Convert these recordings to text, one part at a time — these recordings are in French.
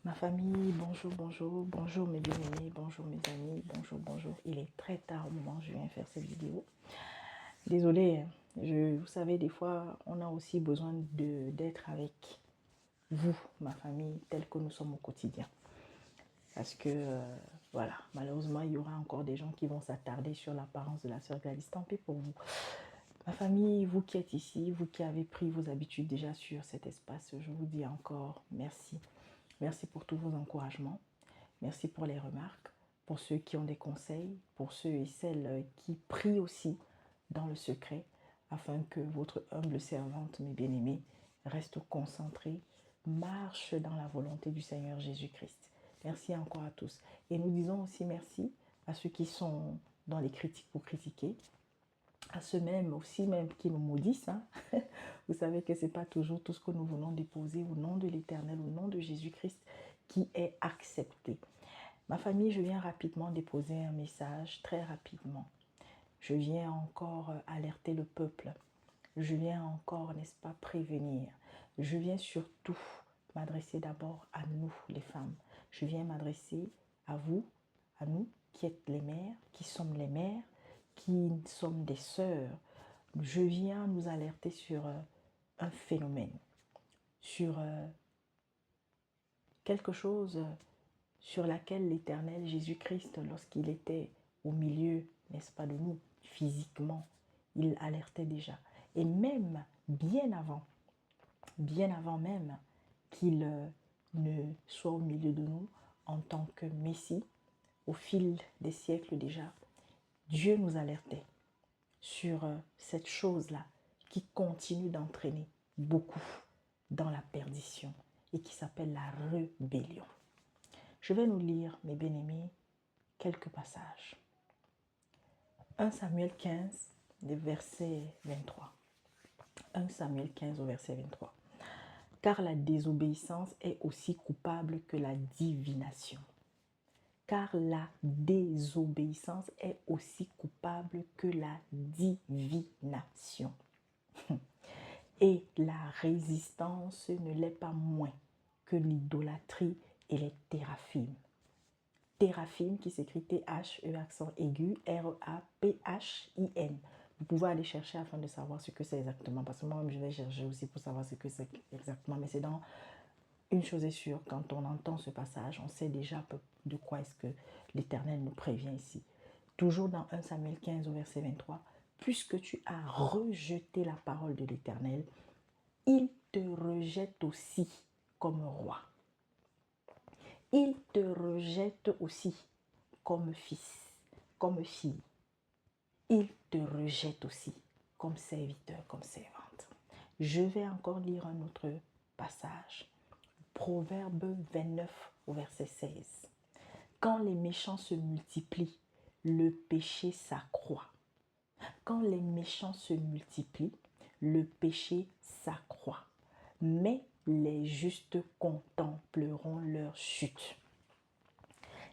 Ma famille, bonjour, bonjour, bonjour mes bien-aimés, bonjour mes amis, bonjour, bonjour. Il est très tard au moment où je viens faire cette vidéo. Désolée, vous savez, des fois, on a aussi besoin d'être avec vous, ma famille, telle que nous sommes au quotidien. Parce que, voilà, malheureusement, il y aura encore des gens qui vont s'attarder sur l'apparence de la sœur Gladys. Tant pis pour vous. Ma famille, vous qui êtes ici, vous qui avez pris vos habitudes déjà sur cet espace, je vous dis encore merci. Merci pour tous vos encouragements. Merci pour les remarques, pour ceux qui ont des conseils, pour ceux et celles qui prient aussi dans le secret, afin que votre humble servante, mes bien-aimés, reste concentrée, marche dans la volonté du Seigneur Jésus-Christ. Merci encore à tous. Et nous disons aussi merci à ceux qui sont dans les critiques pour critiquer, à ceux même aussi même qui nous maudissent. Vous savez que ce n'est pas toujours tout ce que nous venons déposer au nom de l'Éternel, au nom de Jésus-Christ qui est accepté. Ma famille, je viens rapidement déposer un message, très rapidement. Je viens encore alerter le peuple. Je viens encore, n'est-ce pas, prévenir. Je viens surtout m'adresser d'abord à nous, les femmes. Je viens m'adresser à vous, à nous qui êtes les mères, qui sommes les mères, qui sommes des sœurs. Je viens nous alerter sur un phénomène, sur quelque chose sur laquelle l'Éternel Jésus-Christ, lorsqu'il était au milieu, n'est-ce pas, de nous, physiquement, il alertait déjà. Et même bien avant même qu'il ne soit au milieu de nous en tant que Messie, au fil des siècles déjà, Dieu nous alertait sur cette chose-là qui continue d'entraîner beaucoup dans la perdition et qui s'appelle la rébellion. Je vais nous lire, mes bien-aimés, quelques passages. 1 Samuel 15, verset 23. 1 Samuel 15 au verset 23. Car la désobéissance est aussi coupable que la divination. Car la désobéissance est aussi coupable que la divination. Et la résistance ne l'est pas moins que l'idolâtrie et les théraphimes. Téraphim qui s'écrit T-H-E accent aigu R-A-P-H-I-N. Vous pouvez aller chercher afin de savoir ce que c'est exactement. Parce que moi-même, je vais chercher aussi pour savoir ce que c'est exactement. Mais c'est dans une chose est sûre, quand on entend ce passage, on sait déjà de quoi est-ce que l'Éternel nous prévient ici. Toujours dans 1 Samuel 15 au verset 23. Puisque tu as rejeté la parole de l'Éternel, il te rejette aussi comme roi. Il te rejette aussi comme fils, comme fille. Il te rejette aussi comme serviteur, comme servante. Je vais encore lire un autre passage. Proverbe 29 au verset 16. Quand les méchants se multiplient, le péché s'accroît. Quand les méchants se multiplient, le péché s'accroît. Mais les justes contempleront leur chute.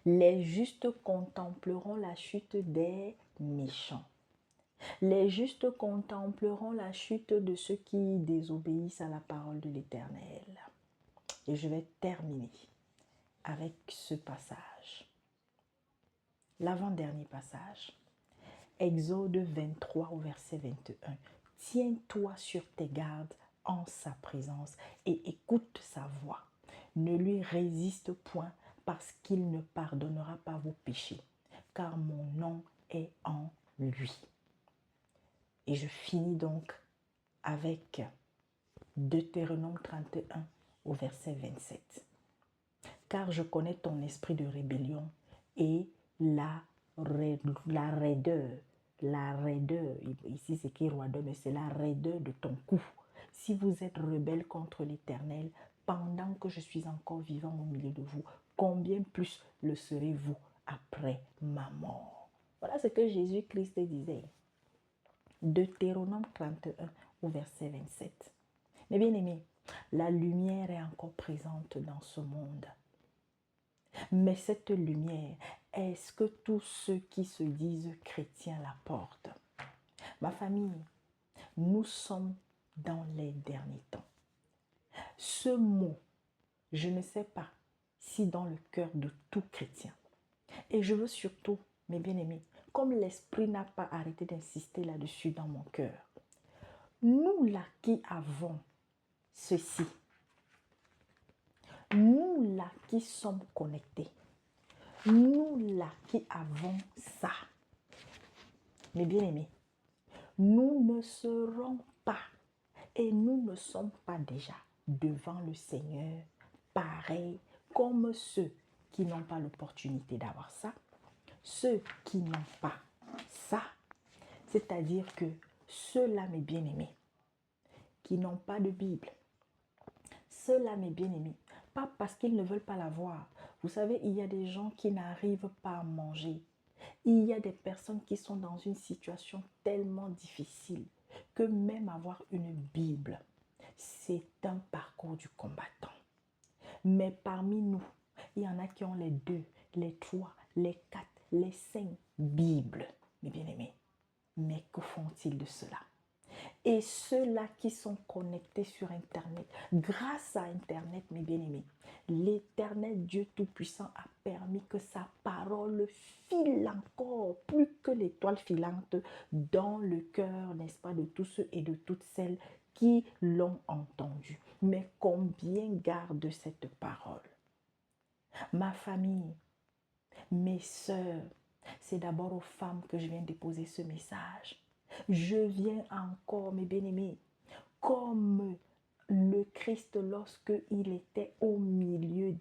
Les justes contempleront la chute des méchants. Les justes contempleront la chute de ceux qui désobéissent à la parole de l'Éternel. Et je vais terminer avec ce passage. L'avant-dernier passage. Exode 23 au verset 21. Tiens-toi sur tes gardes en sa présence et écoute sa voix. Ne lui résiste point parce qu'il ne pardonnera pas vos péchés, car mon nom est en lui. Et je finis donc avec Deutéronome 31 au verset 27. Car je connais ton esprit de rébellion et la raideur, ici c'est qui roideur, mais c'est la raideur de ton cou. Si vous êtes rebelle contre l'Éternel, pendant que je suis encore vivant au milieu de vous, combien plus le serez-vous après ma mort? Voilà ce que Jésus-Christ disait. Deutéronome 31 au verset 27. Mais bien aimés, la lumière est encore présente dans ce monde. Mais cette lumière, est-ce que tous ceux qui se disent chrétiens la portent? Ma famille, nous sommes dans les derniers temps. Ce mot, je ne sais pas si dans le cœur de tout chrétien. Et je veux surtout, mes bien-aimés, comme l'Esprit n'a pas arrêté d'insister là-dessus dans mon cœur, nous là qui avons ceci, nous là qui sommes connectés, nous là qui avons ça, mes bien-aimés, nous ne serons pas et nous ne sommes pas déjà devant le Seigneur pareil comme ceux qui n'ont pas l'opportunité d'avoir ça, ceux qui n'ont pas ça, c'est-à-dire que ceux-là, mes bien-aimés, qui n'ont pas de Bible, ceux-là, mes bien-aimés, pas parce qu'ils ne veulent pas l'avoir. Vous savez, il y a des gens qui n'arrivent pas à manger. Il y a des personnes qui sont dans une situation tellement difficile que même avoir une Bible, c'est un parcours du combattant. Mais parmi nous, il y en a qui ont les 2, les 3, les 4, les 5 Bibles, mes bien-aimés. Mais que font-ils de cela? Et ceux-là qui sont connectés sur Internet, grâce à Internet, mes bien-aimés, l'Éternel Dieu Tout-Puissant a permis que sa parole file encore plus que l'étoile filante dans le cœur, n'est-ce pas, de tous ceux et de toutes celles qui l'ont entendu. Mais combien gardent cette parole? Ma famille, mes sœurs, c'est d'abord aux femmes que je viens déposer ce message. Je viens encore, mes bien-aimés, comme le Christ lorsque il était au milieu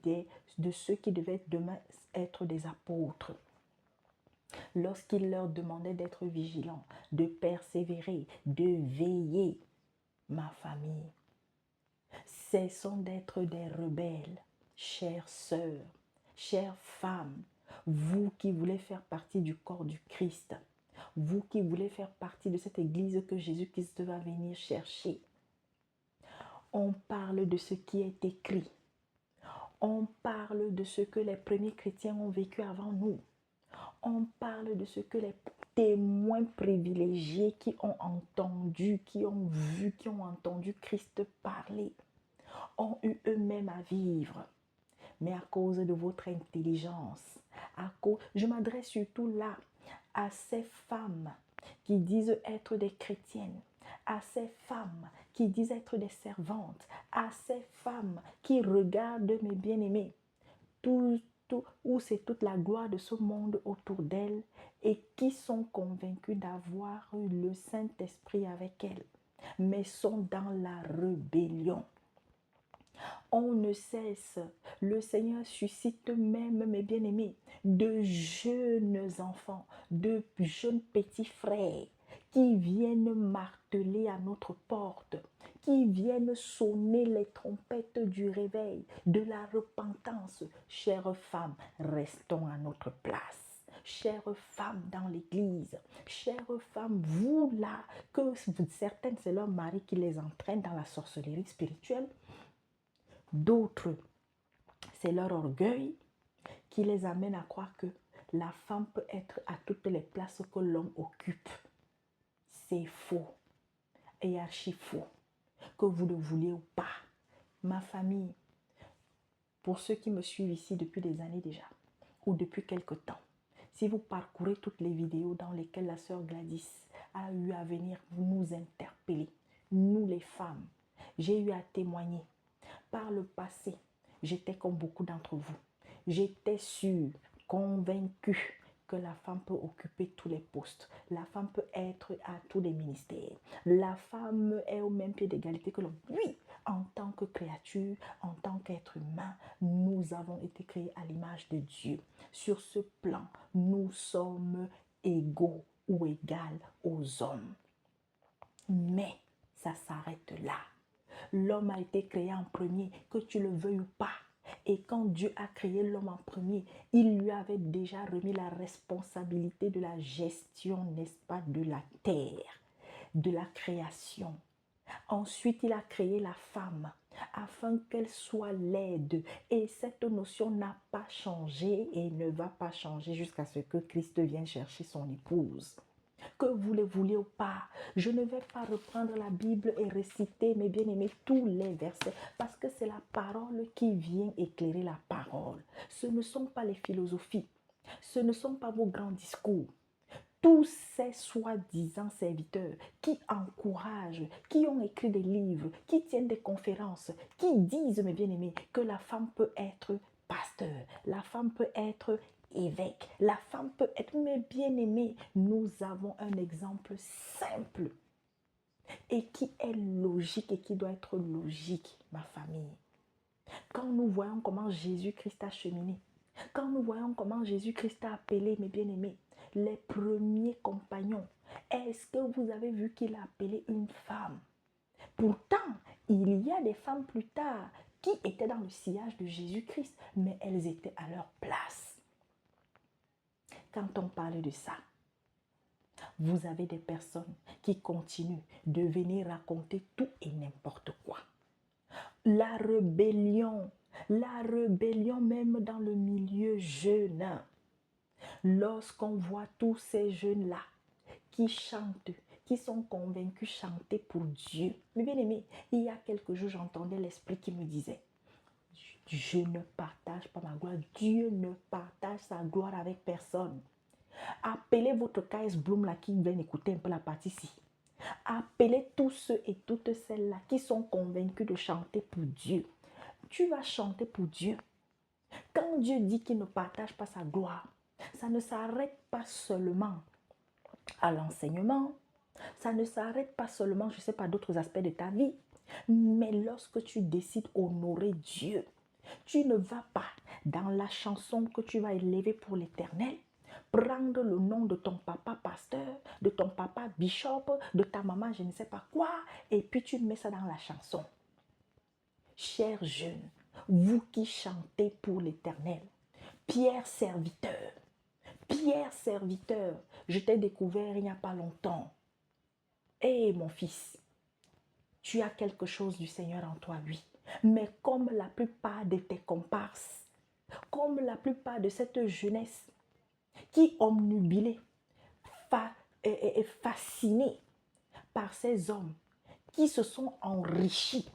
de ceux qui devaient demain être des apôtres. Lorsqu'il leur demandait d'être vigilants, de persévérer, de veiller, ma famille, cessons d'être des rebelles, chères sœurs, chères femmes, vous qui voulez faire partie du corps du Christ, vous qui voulez faire partie de cette église que Jésus-Christ va venir chercher. On parle de ce qui est écrit. On parle de ce que les premiers chrétiens ont vécu avant nous. On parle de ce que les témoins privilégiés qui ont entendu, qui ont vu, qui ont entendu Christ parler, ont eu eux-mêmes à vivre. Mais à cause de votre intelligence, je m'adresse surtout là à ces femmes qui disent être des chrétiennes, à ces femmes qui disent être des servantes, à ces femmes qui regardent, mes bien-aimés, où c'est toute la gloire de ce monde autour d'elles et qui sont convaincus d'avoir eu le Saint-Esprit avec elles, mais sont dans la rébellion. On ne cesse, le Seigneur suscite même, mes bien-aimés, de jeunes enfants, de jeunes petits frères qui viennent marteler à notre porte, qui viennent sonner les trompettes du réveil, de la repentance. Chères femmes, restons à notre place. Chères femmes dans l'église, chères femmes, vous là, que certaines c'est leur mari qui les entraîne dans la sorcellerie spirituelle, d'autres, c'est leur orgueil qui les amène à croire que la femme peut être à toutes les places que l'homme occupe. C'est faux et archi faux, que vous le vouliez ou pas. Ma famille, pour ceux qui me suivent ici depuis des années déjà, ou depuis quelque temps, si vous parcourez toutes les vidéos dans lesquelles la sœur Gladys a eu à venir nous interpeller, nous les femmes, j'ai eu à témoigner. Par le passé, j'étais comme beaucoup d'entre vous. J'étais sûre, convaincue que la femme peut occuper tous les postes. La femme peut être à tous les ministères. La femme est au même pied d'égalité que l'homme. Oui, en tant que créature, en tant qu'être humain, nous avons été créés à l'image de Dieu. Sur ce plan, nous sommes égaux ou égales aux hommes. Mais ça s'arrête là. L'homme a été créé en premier, que tu le veuilles ou pas. Et quand Dieu a créé l'homme en premier, il lui avait déjà remis la responsabilité de la gestion, n'est-ce pas, de la terre, de la création. Ensuite, il a créé la femme afin qu'elle soit l'aide. Et cette notion n'a pas changé et ne va pas changer jusqu'à ce que Christ vienne chercher son épouse. que vous le vouliez ou pas. Je ne vais pas reprendre la Bible et réciter, mes bien-aimés, tous les versets, parce que c'est la parole qui vient éclairer la parole. Ce ne sont pas les philosophies, ce ne sont pas vos grands discours. Tous ces soi-disant serviteurs qui encouragent, qui ont écrit des livres, qui tiennent des conférences, qui disent, mes bien-aimés, que la femme peut être pasteur, la femme peut être évêque, la femme peut être, mes bien-aimés, nous avons un exemple simple et qui est logique et qui doit être logique, ma famille. Quand nous voyons comment Jésus-Christ a cheminé, quand nous voyons comment Jésus-Christ a appelé, mes bien-aimés, les premiers compagnons, est-ce que vous avez vu qu'il a appelé une femme? Pourtant, il y a des femmes plus tard qui étaient dans le sillage de Jésus-Christ, mais elles étaient à leur place. Quand on parle de ça, vous avez des personnes qui continuent de venir raconter tout et n'importe quoi. La rébellion même dans le milieu jeune. Lorsqu'on voit tous ces jeunes-là qui chantent, qui sont convaincus chanter pour Dieu. Mais bien aimé, il y a quelques jours, j'entendais l'esprit qui me disait, je ne partage pas ma gloire. Dieu ne partage sa gloire avec personne. Appelez votre KS Bloom là qui viennent écouter un peu la partie-ci. Appelez tous ceux et toutes celles-là qui sont convaincus de chanter pour Dieu. Tu vas chanter pour Dieu. Quand Dieu dit qu'il ne partage pas sa gloire, ça ne s'arrête pas seulement à l'enseignement, ça ne s'arrête pas seulement, je ne sais pas, d'autres aspects de ta vie, mais lorsque tu décides d'honorer Dieu, tu ne vas pas dans la chanson que tu vas élever pour l'Éternel, prendre le nom de ton papa pasteur, de ton papa bishop, de ta maman je ne sais pas quoi, et puis tu mets ça dans la chanson. Chers jeunes, vous qui chantez pour l'Éternel, Pierre serviteur, je t'ai découvert il n'y a pas longtemps. Hé mon fils, tu as quelque chose du Seigneur en toi, oui. Mais comme la plupart de tes comparses, comme la plupart de cette jeunesse qui omnubilée, fascinée par ces hommes qui se sont enrichis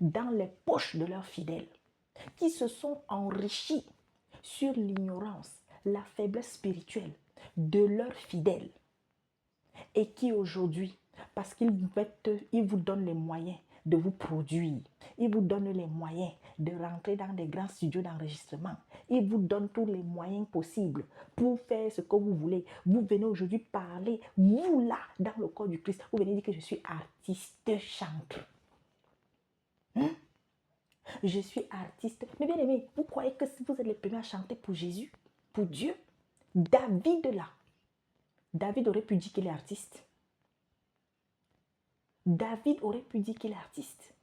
dans les poches de leurs fidèles, qui se sont enrichis sur l'ignorance, la faiblesse spirituelle de leurs fidèles et qui aujourd'hui, parce qu'ils vous donnent les moyens de vous produire, ils vous donnent les moyens de rentrer dans des grands studios d'enregistrement, ils vous donnent tous les moyens possibles pour faire ce que vous voulez. Vous venez aujourd'hui parler, vous là, dans le corps du Christ, vous venez dire que je suis artiste chanteur. Je suis artiste. Mais bien aimé, vous croyez que si vous êtes les premiers à chanter pour Jésus, pour Dieu, David là, David aurait pu dire qu'il est artiste. David aurait pu dire qu'il est artiste.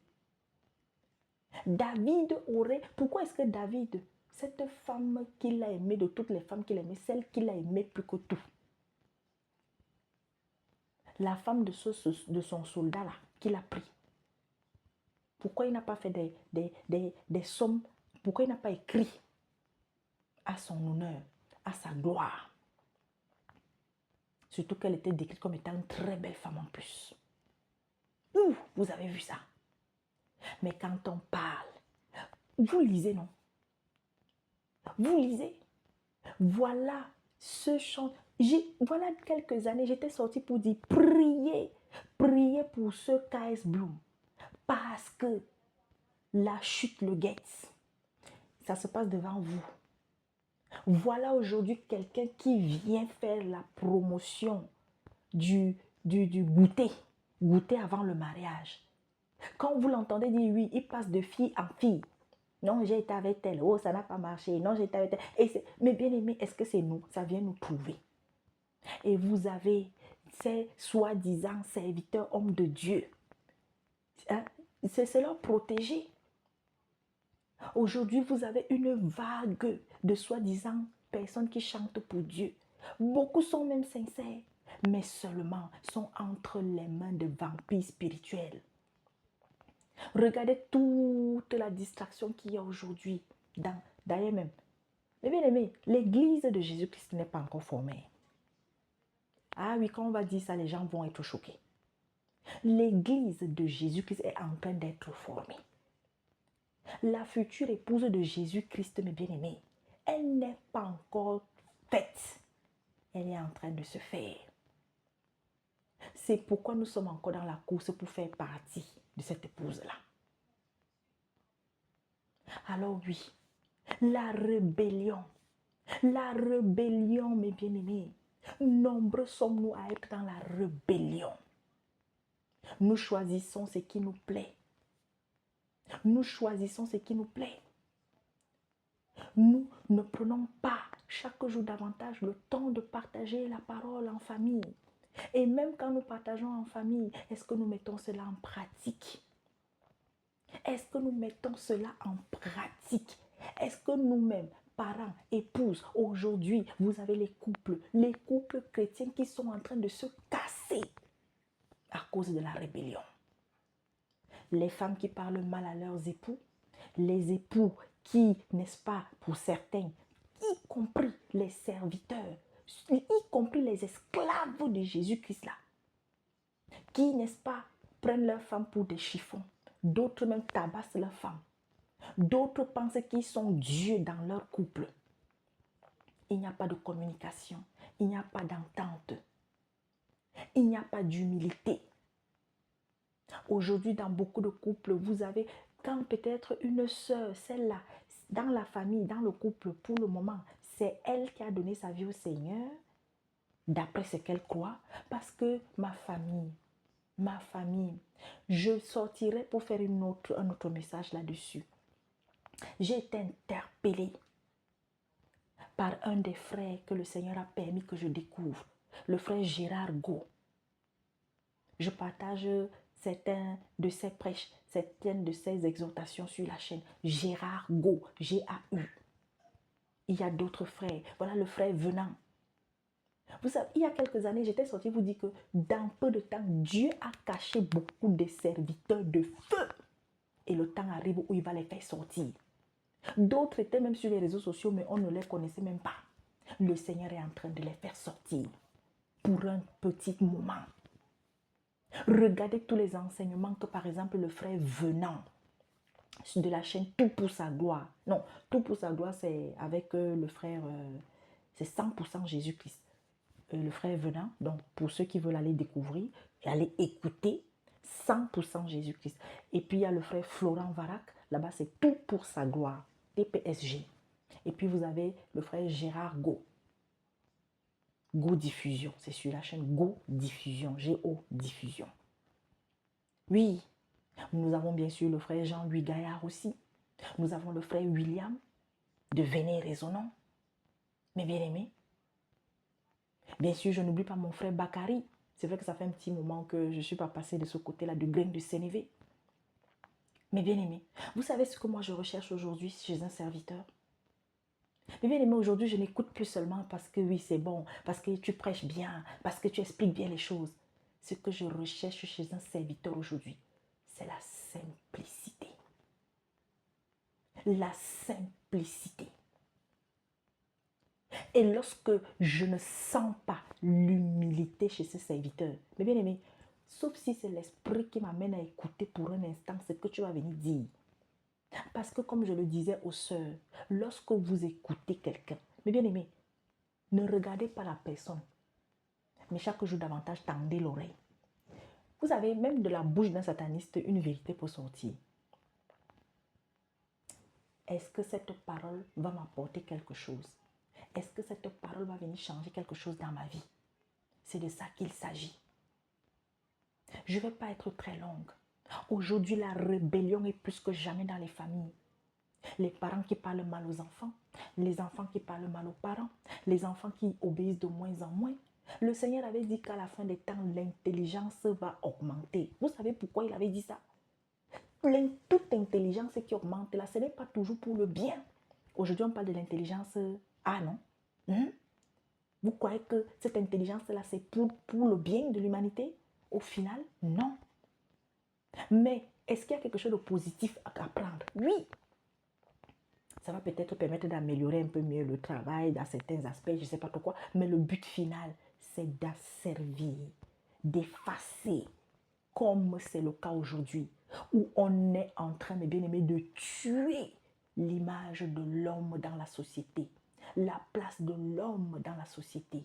David aurait... Pourquoi est-ce que David, cette femme qu'il a aimée, de toutes les femmes qu'il a aimées, celle qu'il a aimée plus que tout, la femme de son soldat là, qu'il a pris, pourquoi il n'a pas fait des sommes, pourquoi il n'a pas écrit à son honneur, à sa gloire? Surtout qu'elle était décrite comme étant une très belle femme en plus. Vous avez vu ça? Mais quand on parle, vous lisez, non? Vous lisez. Voilà ce chant. Voilà quelques années, j'étais sortie pour dire priez pour ce KS Bloom. Parce que la chute le guette. Ça se passe devant vous. Voilà aujourd'hui quelqu'un qui vient faire la promotion du goûter. Goûter avant le mariage. Quand vous l'entendez dire oui, il passe de fille en fille. Non, j'ai été avec elle. Oh, ça n'a pas marché. Non, j'ai été avec elle. Mais bien aimé, est-ce que c'est nous? Ça vient nous trouver. Et vous avez ces soi-disant serviteurs, hommes de Dieu. Hein? C'est leur protéger. Aujourd'hui, vous avez une vague de soi-disant personnes qui chantent pour Dieu. Beaucoup sont même sincères, mais seulement sont entre les mains de vampires spirituels. Regardez toute la distraction qu'il y a aujourd'hui, d'ailleurs même. Mais bien aimé, l'église de Jésus-Christ n'est pas encore formée. Ah oui, quand on va dire ça, les gens vont être choqués. L'église de Jésus-Christ est en train d'être formée. La future épouse de Jésus-Christ, mes bien-aimés, elle n'est pas encore faite. Elle est en train de se faire. C'est pourquoi nous sommes encore dans la course pour faire partie de cette épouse-là. Alors oui, la rébellion, mes bien-aimés. Nombreux sommes-nous à être dans la rébellion. Nous choisissons ce qui nous plaît. Nous choisissons ce qui nous plaît. Nous ne prenons pas chaque jour davantage le temps de partager la parole en famille. Et même quand nous partageons en famille, est-ce que nous mettons cela en pratique? Est-ce que nous mettons cela en pratique? Est-ce que nous-mêmes, parents, épouses, aujourd'hui, vous avez les couples chrétiens qui sont en train de se casser à cause de la rébellion. Les femmes qui parlent mal à leurs époux, les époux qui, n'est-ce pas, pour certains, y compris les serviteurs, y compris les esclaves de Jésus-Christ là, qui, n'est-ce pas, prennent leurs femmes pour des chiffons. D'autres même tabassent leurs femmes. D'autres pensent qu'ils sont Dieu dans leur couple. Il n'y a pas de communication. Il n'y a pas d'entente. Il n'y a pas d'humilité. Aujourd'hui, dans beaucoup de couples, vous avez, quand peut-être une sœur, celle-là, dans la famille, dans le couple, pour le moment, c'est elle qui a donné sa vie au Seigneur, d'après ce qu'elle croit, parce que ma famille, je sortirai pour faire un autre message là-dessus. J'ai été interpellée par un des frères que le Seigneur a permis que je découvre, le frère Gérard Go. Je partage certains de ses prêches, certaines de ses exhortations sur la chaîne. Gérard Go, G-A-U. Il y a d'autres frères. Voilà le frère Venant. Vous savez, il y a quelques années, j'étais sortie vous dire que dans peu de temps, Dieu a caché beaucoup de serviteurs de feu. Et le temps arrive où il va les faire sortir. D'autres étaient même sur les réseaux sociaux, mais on ne les connaissait même pas. Le Seigneur est en train de les faire sortir pour un petit moment. Regardez tous les enseignements que, par exemple, le frère Venant de la chaîne Tout pour sa gloire. Non, Tout pour sa gloire, c'est avec le frère, c'est 100% Jésus-Christ. Le frère Venant, donc pour ceux qui veulent aller découvrir et aller écouter, 100% Jésus-Christ. Et puis il y a le frère Florent Varac, là-bas c'est Tout pour sa gloire, TPSG. Et puis vous avez le frère Gérard Go. Go Diffusion, c'est sur la chaîne Go Diffusion, G-O Diffusion. Oui, nous avons bien sûr le frère Jean-Louis Gaillard aussi. Nous avons le frère William de Venez Résonnant, mes bien-aimés. Bien sûr, je n'oublie pas mon frère Bakary. C'est vrai que ça fait un petit moment que je ne suis pas passée de ce côté-là de Graine de Sénévé. Mes bien-aimés, vous savez ce que moi je recherche aujourd'hui chez un serviteur? Mes bien-aimés, aujourd'hui, je n'écoute plus seulement parce que oui, c'est bon, parce que tu prêches bien, parce que tu expliques bien les choses. Ce que je recherche chez un serviteur aujourd'hui, c'est la simplicité. La simplicité. Et lorsque je ne sens pas l'humilité chez ce serviteur, mes bien-aimés, sauf si c'est l'esprit qui m'amène à écouter pour un instant ce que tu vas venir dire. Parce que comme je le disais aux sœurs, lorsque vous écoutez quelqu'un, mes bien-aimés, ne regardez pas la personne, mais chaque jour davantage tendez l'oreille. Vous savez, même de la bouche d'un sataniste, une vérité peut sortir. Est-ce que cette parole va m'apporter quelque chose? Est-ce que cette parole va venir changer quelque chose dans ma vie? C'est de ça qu'il s'agit. Je ne vais pas être très longue. Aujourd'hui, la rébellion est plus que jamais dans les familles. Les parents qui parlent mal aux enfants, les enfants qui parlent mal aux parents, les enfants qui obéissent de moins en moins. Le Seigneur avait dit qu'à la fin des temps, l'intelligence va augmenter. Vous savez pourquoi il avait dit ça? Toute intelligence qui augmente, là, ce n'est pas toujours pour le bien. Aujourd'hui, on parle de l'intelligence. Ah non? Vous croyez que cette intelligence-là, c'est pour le bien de l'humanité? Au final, non. Mais est-ce qu'il y a quelque chose de positif à apprendre? Oui. Ça va peut-être permettre d'améliorer un peu mieux le travail dans certains aspects, je ne sais pas pourquoi. Mais le but final, c'est d'asservir, d'effacer, comme c'est le cas aujourd'hui, où on est en train, mes bien-aimés, de tuer l'image de l'homme dans la société, la place de l'homme dans la société.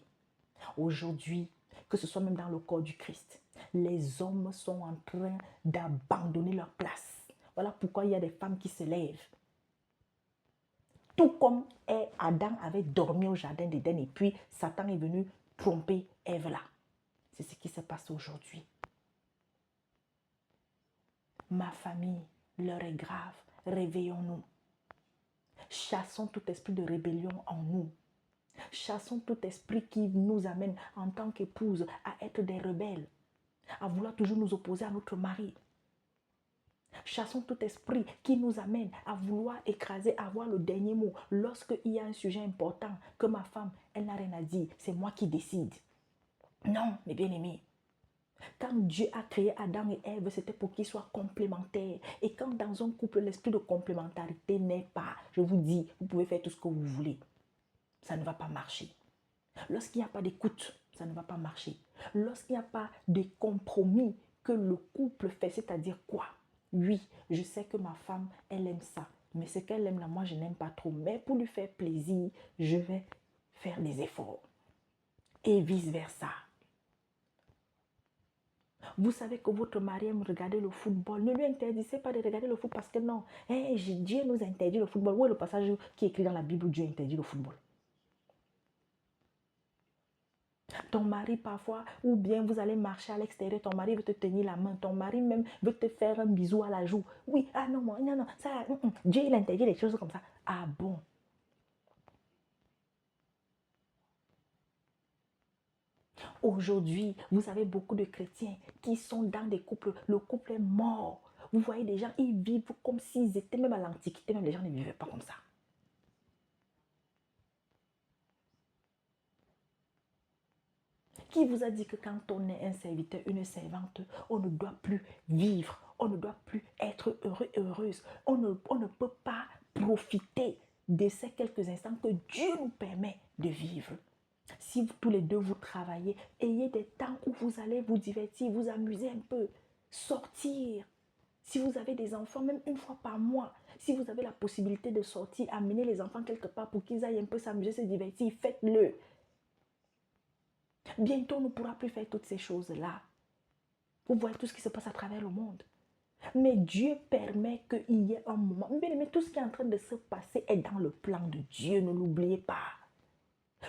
Aujourd'hui, que ce soit même dans le corps du Christ, les hommes sont en train d'abandonner leur place. Voilà pourquoi il y a des femmes qui se lèvent. Tout comme Adam avait dormi au jardin d'Éden et puis Satan est venu tromper Ève là. C'est ce qui se passe aujourd'hui. Ma famille, l'heure est grave. Réveillons-nous. Chassons tout esprit de rébellion en nous. Chassons tout esprit qui nous amène en tant qu'épouse à être des rebelles, à vouloir toujours nous opposer à notre mari. Chassons tout esprit qui nous amène à vouloir écraser, avoir le dernier mot. Lorsqu'il y a un sujet important, que ma femme, elle n'a rien à dire, c'est moi qui décide. Non, mes bien-aimés. Quand Dieu a créé Adam et Ève, c'était pour qu'ils soient complémentaires. Et quand dans un couple, l'esprit de complémentarité n'est pas, je vous dis, vous pouvez faire tout ce que vous voulez. Ça ne va pas marcher. Lorsqu'il n'y a pas d'écoute, ça ne va pas marcher. Lorsqu'il n'y a pas de compromis que le couple fait, c'est-à-dire quoi? Oui, je sais que ma femme, elle aime ça. Mais ce qu'elle aime là, moi, je n'aime pas trop. Mais pour lui faire plaisir, je vais faire des efforts. Et vice-versa. Vous savez que votre mari aime regarder le football. Ne lui interdisez pas de regarder le foot parce que non. Dieu nous interdit le football. Où est le passage qui est écrit dans la Bible où Dieu interdit le football? Ton mari parfois, ou bien vous allez marcher à l'extérieur, ton mari veut te tenir la main, ton mari même veut te faire un bisou à la joue. Oui, ah non, non, ça, Dieu il interdit les choses comme ça. Ah bon? Aujourd'hui, vous avez beaucoup de chrétiens qui sont dans des couples, le couple est mort. Vous voyez des gens, ils vivent comme s'ils étaient même à l'Antiquité, même les gens ne vivaient pas comme ça. Qui vous a dit que quand on est un serviteur, une servante, on ne doit plus vivre, on ne doit plus être heureux et heureuse. On ne peut pas profiter de ces quelques instants que Dieu nous permet de vivre. Si vous, tous les deux vous travaillez, ayez des temps où vous allez vous divertir, vous amuser un peu, sortir. Si vous avez des enfants, même une fois par mois, si vous avez la possibilité de sortir, amener les enfants quelque part pour qu'ils aillent un peu s'amuser, se divertir, faites-le. Bientôt, on ne pourra plus faire toutes ces choses-là. Vous voyez tout ce qui se passe à travers le monde. Mais Dieu permet qu'il y ait un moment. Mais tout ce qui est en train de se passer est dans le plan de Dieu. Ne l'oubliez pas.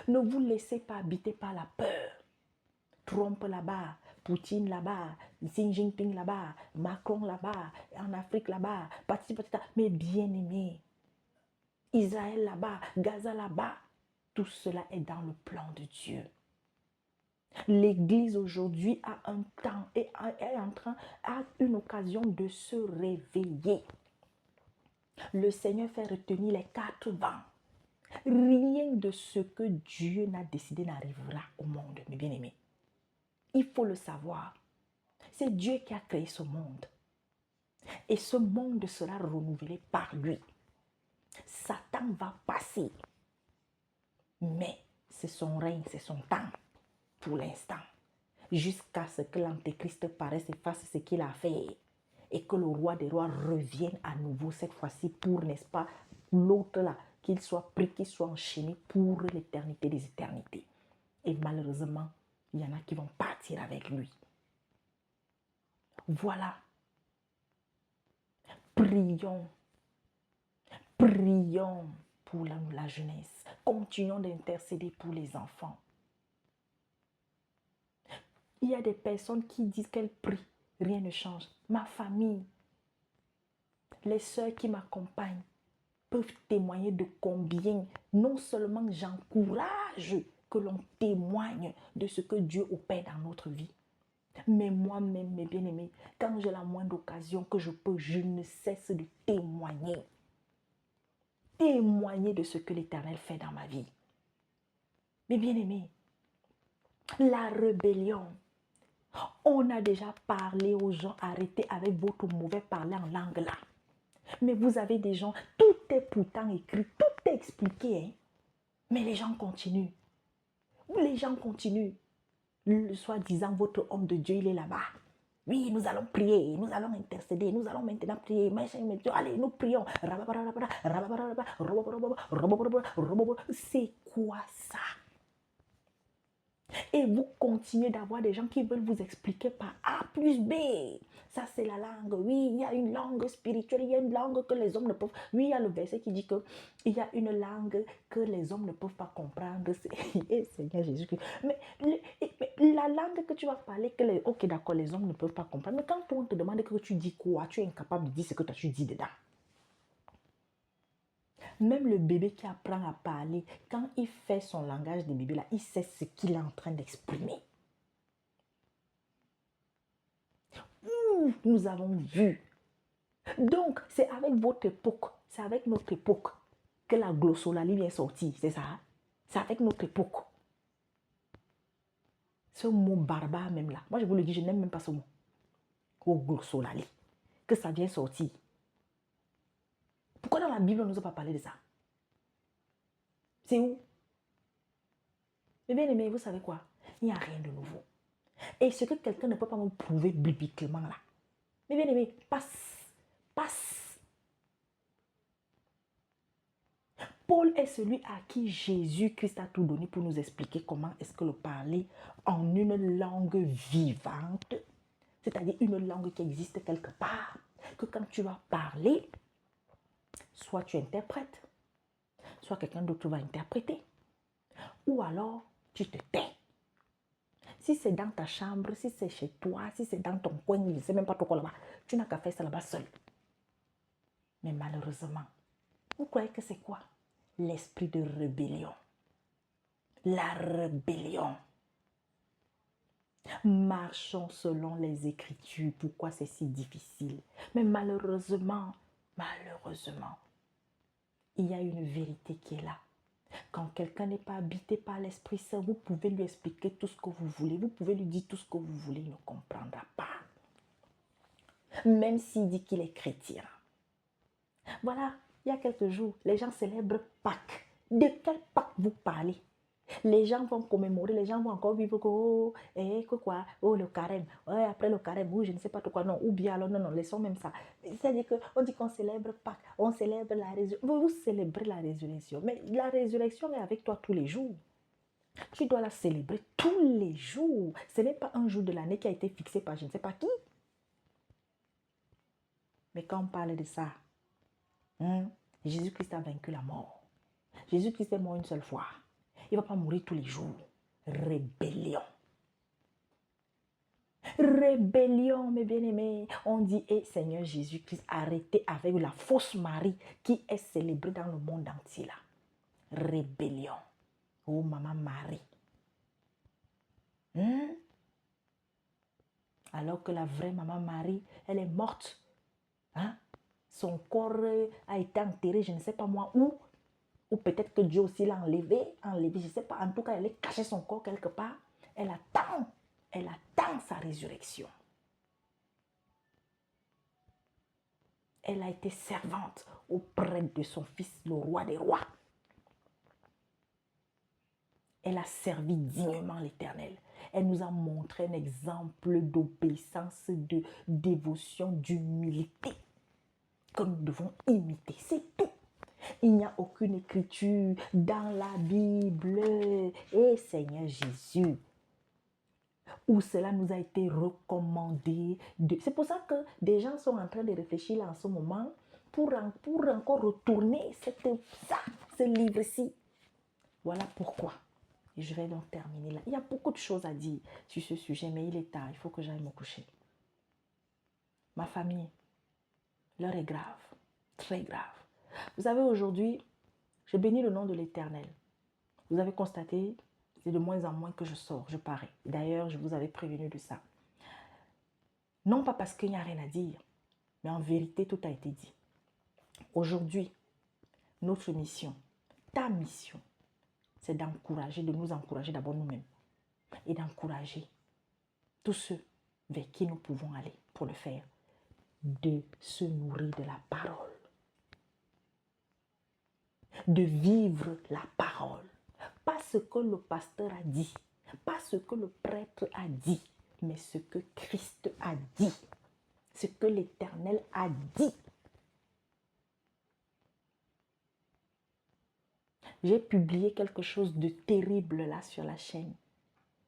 Ne vous laissez pas habiter par la peur. Trump là-bas, Poutine là-bas, Xi Jinping là-bas, Macron là-bas, en Afrique là-bas, mais bien aimé. Israël là-bas, Gaza là-bas. Tout cela est dans le plan de Dieu. L'église aujourd'hui a un temps et est en train, a une occasion de se réveiller. Le Seigneur fait retenir les 4 vents. Rien de ce que Dieu n'a décidé n'arrivera au monde, mes bien-aimés. Il faut le savoir. C'est Dieu qui a créé ce monde. Et ce monde sera renouvelé par lui. Satan va passer. Mais c'est son règne, c'est son temps. Pour l'instant, jusqu'à ce que l'Antéchrist paraisse et fasse ce qu'il a fait et que le roi des rois revienne à nouveau cette fois-ci pour, n'est-ce pas, l'autre là, qu'il soit pris, qu'il soit enchaîné pour l'éternité des éternités. Et malheureusement, il y en a qui vont partir avec lui. Voilà. Prions. Prions pour la jeunesse. Continuons d'intercéder pour les enfants. Il y a des personnes qui disent qu'elles prient, rien ne change. Ma famille, les sœurs qui m'accompagnent peuvent témoigner de combien non seulement j'encourage que l'on témoigne de ce que Dieu opère dans notre vie, mais moi-même, mes bien-aimés, quand j'ai la moindre occasion que je peux, je ne cesse de témoigner. Témoigner de ce que l'Éternel fait dans ma vie. Mes bien-aimés, la rébellion. On a déjà parlé aux gens, arrêtez avec votre mauvais parler en langue là. Mais vous avez des gens, tout est pourtant écrit, tout est expliqué. Hein? Mais les gens continuent. Les gens continuent. soi-disant votre homme de Dieu, il est là-bas. Oui, nous allons prier, nous allons intercéder, nous allons maintenant prier. Allez, nous prions. C'est quoi ça? Et vous continuez d'avoir des gens qui veulent vous expliquer par A plus B. Ça, c'est la langue. Oui, il y a une langue spirituelle, il y a une langue que les hommes ne peuvent... Oui, il y a le verset qui dit qu'il y a une langue que les hommes ne peuvent pas comprendre. Et Seigneur Jésus-Christ. Mais la langue que tu vas parler, que les... Ok, d'accord, les hommes ne peuvent pas comprendre. Mais quand on te demande que tu dis quoi, tu es incapable de dire ce que tu dis dedans. Même le bébé qui apprend à parler, quand il fait son langage de bébé, là, il sait ce qu'il est en train d'exprimer. Nous avons vu. Donc, c'est avec votre époque, c'est avec notre époque que la glossolalie vient sortir, c'est ça? C'est avec notre époque. Ce mot barbare même là, moi je vous le dis, je n'aime même pas ce mot. Au glossolalie, que ça vient sortir. Pourquoi dans la Bible on ne nous a pas parlé de ça? C'est où? Mais bien aimé, vous savez quoi? Il n'y a rien de nouveau. Et ce que quelqu'un ne peut pas me prouver bibliquement là. Mais bien aimé, passe. Paul est celui à qui Jésus-Christ a tout donné pour nous expliquer comment est-ce que le parler en une langue vivante, c'est-à-dire une langue qui existe quelque part, que quand tu vas parler, soit tu interprètes, soit quelqu'un d'autre va interpréter, ou alors tu te tais. Si c'est dans ta chambre, si c'est chez toi, si c'est dans ton coin, je ne sais même pas trop là-bas, tu n'as qu'à faire ça là-bas seul. Mais malheureusement, vous croyez que c'est quoi? L'esprit de rébellion. La rébellion. Marchons selon les Écritures. Pourquoi c'est si difficile? Mais malheureusement, il y a une vérité qui est là. Quand quelqu'un n'est pas habité par l'Esprit Saint, vous pouvez lui expliquer tout ce que vous voulez. Vous pouvez lui dire tout ce que vous voulez, il ne comprendra pas. Même s'il dit qu'il est chrétien. Voilà, il y a quelques jours, les gens célèbrent Pâques. De quel Pâques vous parlez? Les gens vont commémorer, les gens vont encore vivre quoi, le carême, après le carême, je ne sais pas quoi, non, ou bien alors, non, laissons même ça. C'est-à-dire qu'on dit qu'on célèbre Pâques, on célèbre la résurrection. Vous célébrez la résurrection, mais la résurrection est avec toi tous les jours. Tu dois la célébrer tous les jours. Ce n'est pas un jour de l'année qui a été fixé par je ne sais pas qui. Mais quand on parle de ça, Jésus-Christ a vaincu la mort. Jésus-Christ est mort une seule fois. Il ne va pas mourir tous les jours. Rébellion. Rébellion, mes bien-aimés. On dit, Seigneur Jésus-Christ, arrêtez avec la fausse Marie qui est célébrée dans le monde entier là. Rébellion. Oh, maman Marie. Alors que la vraie maman Marie, elle est morte. Son corps a été enterré, je ne sais pas moi où. Ou peut-être que Dieu aussi l'a enlevé, je ne sais pas. En tout cas, elle a caché son corps quelque part. Elle attend sa résurrection. Elle a été servante auprès de son fils, le roi des rois. Elle a servi dignement l'Éternel. Elle nous a montré un exemple d'obéissance, de dévotion, d'humilité que nous devons imiter. C'est tout. Il n'y a aucune écriture dans la Bible, Seigneur Jésus, où cela nous a été recommandé. C'est pour ça que des gens sont en train de réfléchir là en ce moment pour encore retourner ce livre-ci. Voilà pourquoi. Et je vais donc terminer là. Il y a beaucoup de choses à dire sur ce sujet, mais il est tard. Il faut que j'aille me coucher. Ma famille, l'heure est grave, très grave. Vous savez, aujourd'hui, je bénis le nom de l'Éternel. Vous avez constaté, c'est de moins en moins que je sors, je parais. D'ailleurs, je vous avais prévenu de ça. Non pas parce qu'il n'y a rien à dire, mais en vérité, tout a été dit. Aujourd'hui, notre mission, ta mission, c'est d'encourager, de nous encourager d'abord nous-mêmes et d'encourager tous ceux vers qui nous pouvons aller pour le faire, de se nourrir de la parole, de vivre la parole. Pas ce que le pasteur a dit, Pas ce que le prêtre a dit, mais ce que Christ a dit. Ce que l'Éternel a dit. J'ai publié quelque chose de terrible là sur la chaîne.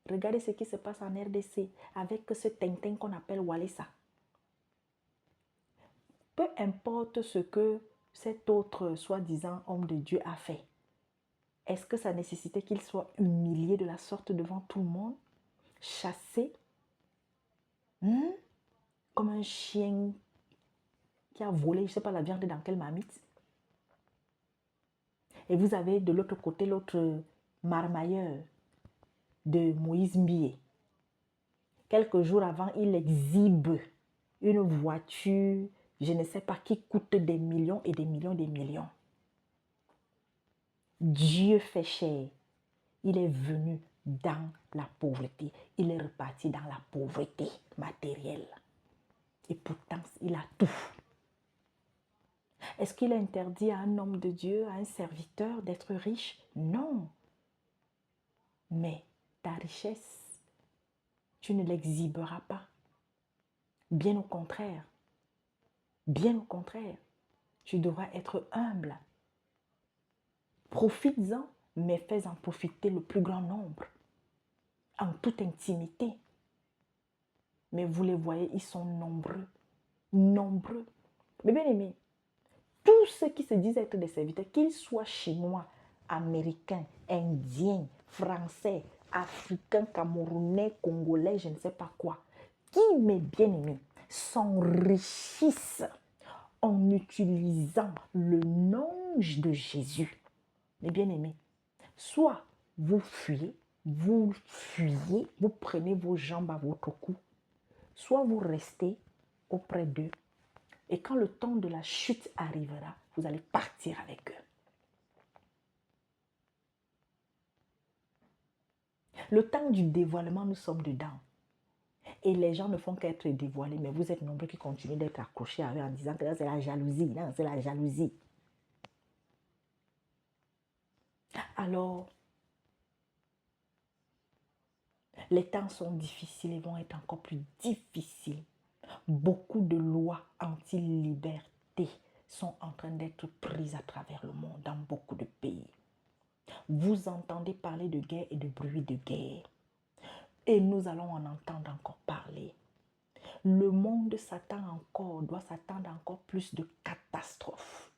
Regardez ce qui se passe en RDC avec ce Tintin qu'on appelle Walesa. Peu importe ce que cet autre soi-disant homme de Dieu a fait, est-ce que ça nécessitait qu'il soit humilié de la sorte devant tout le monde, chassé, comme un chien qui a volé, je ne sais pas la viande dans quelle marmite? Et vous avez de l'autre côté l'autre marmailleur de Moïse Mbié. Quelques jours avant, il exhibe une voiture, je ne sais pas, qui coûte des millions et des millions et des millions. Dieu fait chair. Il est venu dans la pauvreté. Il est reparti dans la pauvreté matérielle. Et pourtant, il a tout. Est-ce qu'il est interdit à un homme de Dieu, à un serviteur d'être riche? Non. Mais ta richesse, tu ne l'exhiberas pas. Bien au contraire. Bien au contraire. Tu devras être humble. Profites-en, mais fais-en profiter le plus grand nombre. En toute intimité. Mais vous les voyez, ils sont nombreux. Nombreux. Mais bien aimé, tous ceux qui se disent être des serviteurs, qu'ils soient chinois, américains, indiens, français, africains, camerounais, congolais, je ne sais pas quoi, qui, mes bien-aimés, s'enrichissent en utilisant le nom de Jésus. Mes bien-aimés, soit vous fuyez, vous prenez vos jambes à votre cou, soit vous restez auprès d'eux. Et quand le temps de la chute arrivera, vous allez partir avec eux. Le temps du dévoilement, nous sommes dedans. Et les gens ne font qu'être dévoilés, mais vous êtes nombreux qui continuent d'être accrochés à eux en disant que c'est la jalousie. Non, c'est la jalousie. Alors, les temps sont difficiles et vont être encore plus difficiles. Beaucoup de lois anti-liberté sont en train d'être prises à travers le monde, dans beaucoup de pays. Vous entendez parler de guerre et de bruit de guerre. Et nous allons en entendre encore parler. Le monde doit s'attendre encore plus de catastrophes.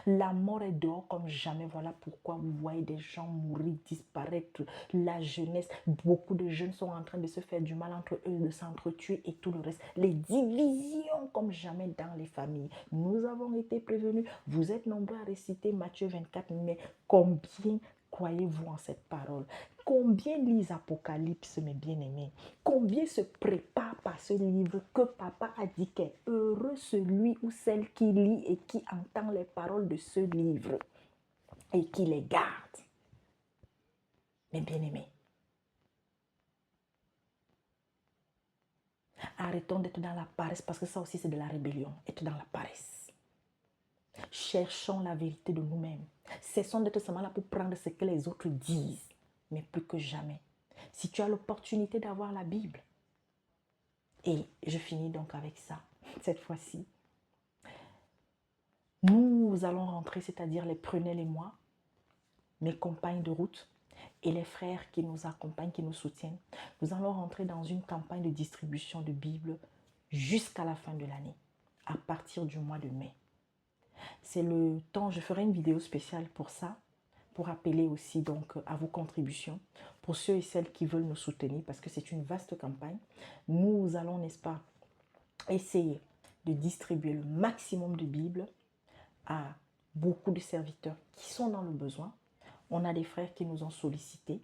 La mort est dehors comme jamais. Voilà pourquoi vous voyez des gens mourir, disparaître. La jeunesse, beaucoup de jeunes sont en train de se faire du mal entre eux, de s'entretuer et tout le reste. Les divisions comme jamais dans les familles. Nous avons été prévenus. Vous êtes nombreux à réciter Matthieu 24, mais combien croyez-vous en cette parole? Combien lisent Apocalypse, mes bien-aimés? Combien se préparent par ce livre que papa a dit qu'est heureux celui ou celle qui lit et qui entend les paroles de ce livre et qui les garde? Mes bien-aimés, arrêtons d'être dans la paresse parce que ça aussi c'est de la rébellion, être dans la paresse. Cherchons la vérité de nous-mêmes. Cessons d'être seulement là pour prendre ce que les autres disent, mais plus que jamais. Si tu as l'opportunité d'avoir la Bible, et je finis donc avec ça, cette fois-ci. Nous allons rentrer, c'est-à-dire les prunelles et moi, mes compagnes de route et les frères qui nous accompagnent, qui nous soutiennent. Nous allons rentrer dans une campagne de distribution de Bible jusqu'à la fin de l'année, à partir du mois de mai. C'est le temps, je ferai une vidéo spéciale pour ça, pour appeler aussi donc à vos contributions, pour ceux et celles qui veulent nous soutenir, parce que c'est une vaste campagne. Nous allons, n'est-ce pas, essayer de distribuer le maximum de Bibles à beaucoup de serviteurs qui sont dans le besoin. On a des frères qui nous ont sollicités.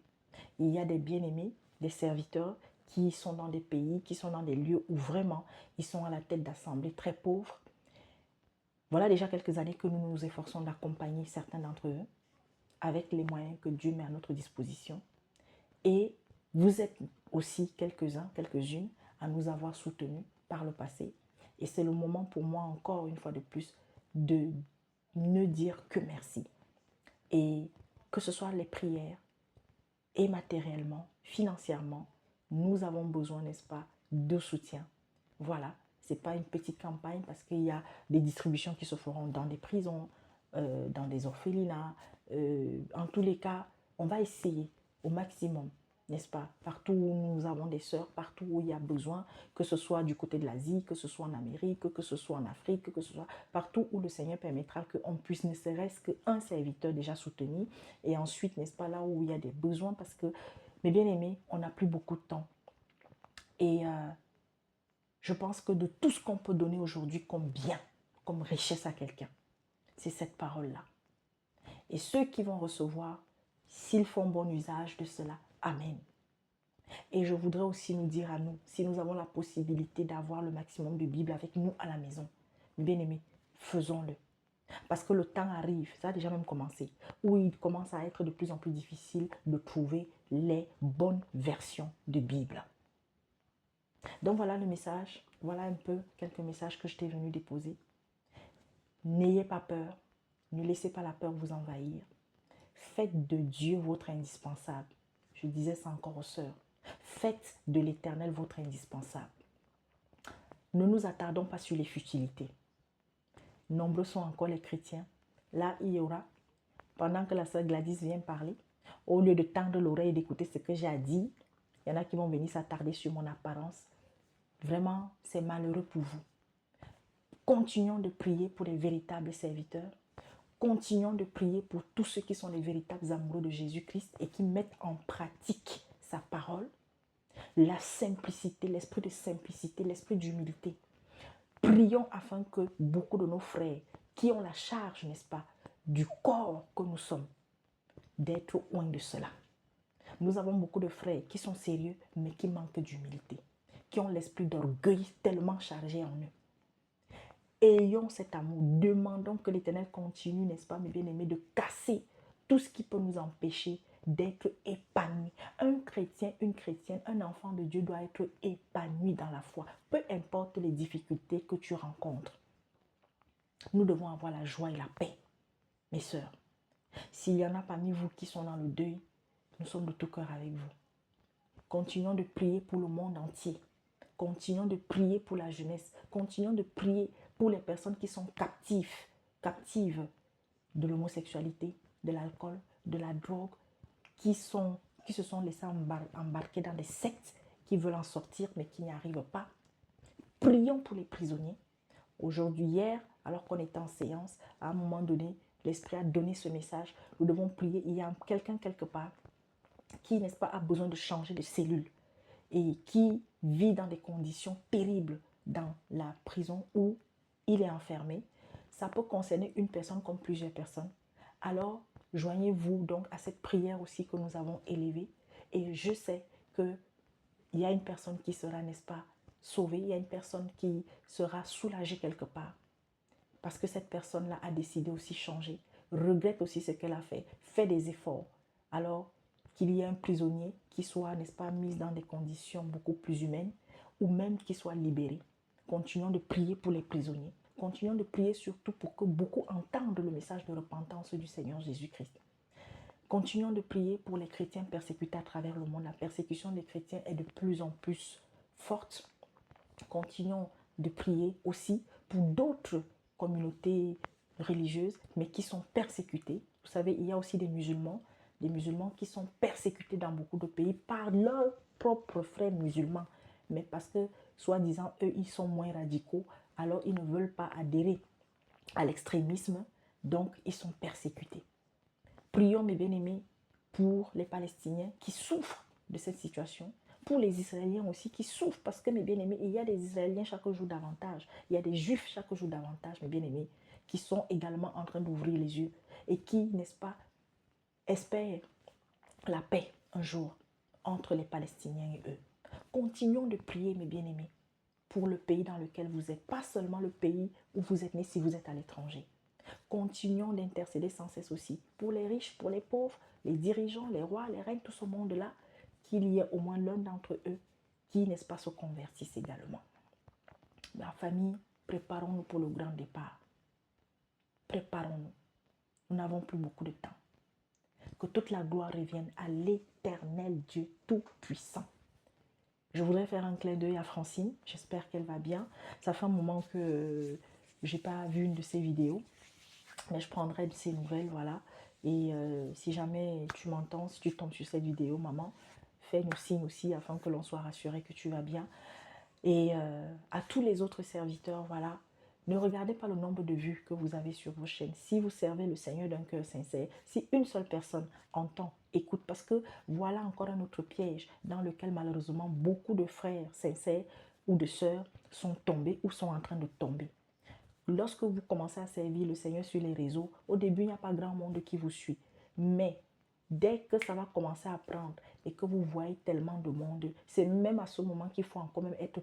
Il y a des bien-aimés, des serviteurs qui sont dans des pays, qui sont dans des lieux où vraiment ils sont à la tête d'assemblées très pauvres. Voilà déjà quelques années que nous nous efforçons d'accompagner certains d'entre eux avec les moyens que Dieu met à notre disposition. Et vous êtes aussi quelques-uns, quelques-unes à nous avoir soutenus par le passé. Et c'est le moment pour moi, encore une fois de plus, de ne dire que merci. Et que ce soit les prières et matériellement, financièrement, nous avons besoin, n'est-ce pas, de soutien. Voilà, ce n'est pas une petite campagne parce qu'il y a des distributions qui se feront dans des prisons, dans des orphelinats. En tous les cas, on va essayer au maximum, n'est-ce pas, partout où nous avons des sœurs, partout où il y a besoin, que ce soit du côté de l'Asie, que ce soit en Amérique, que ce soit en Afrique, que ce soit partout où le Seigneur permettra qu'on puisse ne serait-ce qu'un serviteur déjà soutenir. Et ensuite, n'est-ce pas, là où il y a des besoins, parce que, mes bien-aimés, on n'a plus beaucoup de temps. Et je pense que de tout ce qu'on peut donner aujourd'hui comme bien, comme richesse à quelqu'un, c'est cette parole-là. Et ceux qui vont recevoir, s'ils font bon usage de cela, amen. Et je voudrais aussi nous dire à nous, si nous avons la possibilité d'avoir le maximum de Bible avec nous à la maison, bien aimés, faisons-le. Parce que le temps arrive, ça a déjà même commencé, où il commence à être de plus en plus difficile de trouver les bonnes versions de Bible. Donc voilà le message, voilà un peu quelques messages que je t'ai venu déposer. N'ayez pas peur, ne laissez pas la peur vous envahir. Faites de Dieu votre indispensable. Je disais ça encore aux sœurs. Faites de l'Éternel votre indispensable. Ne nous attardons pas sur les futilités. Nombreux sont encore les chrétiens. Là, il y aura, pendant que la sœur Gladys vient parler, au lieu de tendre l'oreille et d'écouter ce que j'ai à dire, il y en a qui vont venir s'attarder sur mon apparence. Vraiment, c'est malheureux pour vous. Continuons de prier pour les véritables serviteurs. Continuons de prier pour tous ceux qui sont les véritables amoureux de Jésus-Christ et qui mettent en pratique sa parole. La simplicité, l'esprit de simplicité, l'esprit d'humilité. Prions afin que beaucoup de nos frères qui ont la charge, n'est-ce pas, du corps que nous sommes, d'être loin de cela. Nous avons beaucoup de frères qui sont sérieux, mais qui manquent d'humilité, qui ont l'esprit d'orgueil tellement chargé en eux. Ayons cet amour, demandons que l'Éternel continue, n'est-ce pas, mes bien-aimés, de casser tout ce qui peut nous empêcher d'être épanouis. Un chrétien, une chrétienne, un enfant de Dieu doit être épanoui dans la foi, peu importe les difficultés que tu rencontres. Nous devons avoir la joie et la paix, mes sœurs. S'il y en a parmi vous qui sont dans le deuil, nous sommes de tout cœur avec vous. Continuons de prier pour le monde entier. Continuons de prier pour la jeunesse. Continuons de prier pour les personnes qui sont captives de l'homosexualité, de l'alcool, de la drogue, qui se sont laissés embarquer dans des sectes, qui veulent en sortir mais qui n'y arrivent pas. Prions pour les prisonniers. Aujourd'hui, hier, alors qu'on était en séance, à un moment donné, l'Esprit a donné ce message. Nous devons prier. Il y a quelqu'un quelque part qui, n'est-ce pas, a besoin de changer de cellule et qui vit dans des conditions terribles dans la prison où il est enfermé. Ça peut concerner une personne comme plusieurs personnes. Alors, joignez-vous donc à cette prière aussi que nous avons élevée. Et je sais qu'il y a une personne qui sera, n'est-ce pas, sauvée. Il y a une personne qui sera soulagée quelque part. Parce que cette personne-là a décidé aussi de changer. Regrette aussi ce qu'elle a fait. Fait des efforts. Alors, qu'il y ait un prisonnier qui soit, n'est-ce pas, mis dans des conditions beaucoup plus humaines ou même qui soit libéré. Continuons de prier pour les prisonniers. Continuons de prier surtout pour que beaucoup entendent le message de repentance du Seigneur Jésus-Christ. Continuons de prier pour les chrétiens persécutés à travers le monde. La persécution des chrétiens est de plus en plus forte. Continuons de prier aussi pour d'autres communautés religieuses, mais qui sont persécutées. Vous savez, il y a aussi des musulmans qui sont persécutés dans beaucoup de pays par leurs propres frères musulmans. Mais parce que, soi-disant, eux, ils sont moins radicaux, alors ils ne veulent pas adhérer à l'extrémisme, donc ils sont persécutés. Prions, mes bien-aimés, pour les Palestiniens qui souffrent de cette situation, pour les Israéliens aussi qui souffrent, parce que, mes bien-aimés, il y a des Israéliens chaque jour davantage, il y a des Juifs chaque jour davantage, mes bien-aimés, qui sont également en train d'ouvrir les yeux et qui, n'est-ce pas, espèrent la paix un jour entre les Palestiniens et eux. Continuons de prier, mes bien-aimés, pour le pays dans lequel vous êtes, pas seulement le pays où vous êtes né si vous êtes à l'étranger. Continuons d'intercéder sans cesse aussi pour les riches, pour les pauvres, les dirigeants, les rois, les reines, tout ce monde-là, qu'il y ait au moins l'un d'entre eux qui, n'est-ce pas, se convertisse également. La famille, préparons-nous pour le grand départ. Préparons-nous. Nous n'avons plus beaucoup de temps. Que toute la gloire revienne à l'Éternel Dieu Tout-Puissant. Je voudrais faire un clin d'œil à Francine. J'espère qu'elle va bien. Ça fait un moment que je n'ai pas vu une de ses vidéos. Mais je prendrai de ses nouvelles, voilà. Et si jamais tu m'entends, si tu tombes sur cette vidéo, maman, fais-nous signe aussi afin que l'on soit rassuré que tu vas bien. Et à tous les autres serviteurs, voilà, ne regardez pas le nombre de vues que vous avez sur vos chaînes. Si vous servez le Seigneur d'un cœur sincère, si une seule personne entend, écoute, parce que voilà encore un autre piège dans lequel malheureusement beaucoup de frères sincères ou de sœurs sont tombés ou sont en train de tomber. Lorsque vous commencez à servir le Seigneur sur les réseaux, au début, il n'y a pas grand monde qui vous suit. Mais dès que ça va commencer à prendre et que vous voyez tellement de monde, c'est même à ce moment qu'il faut encore même être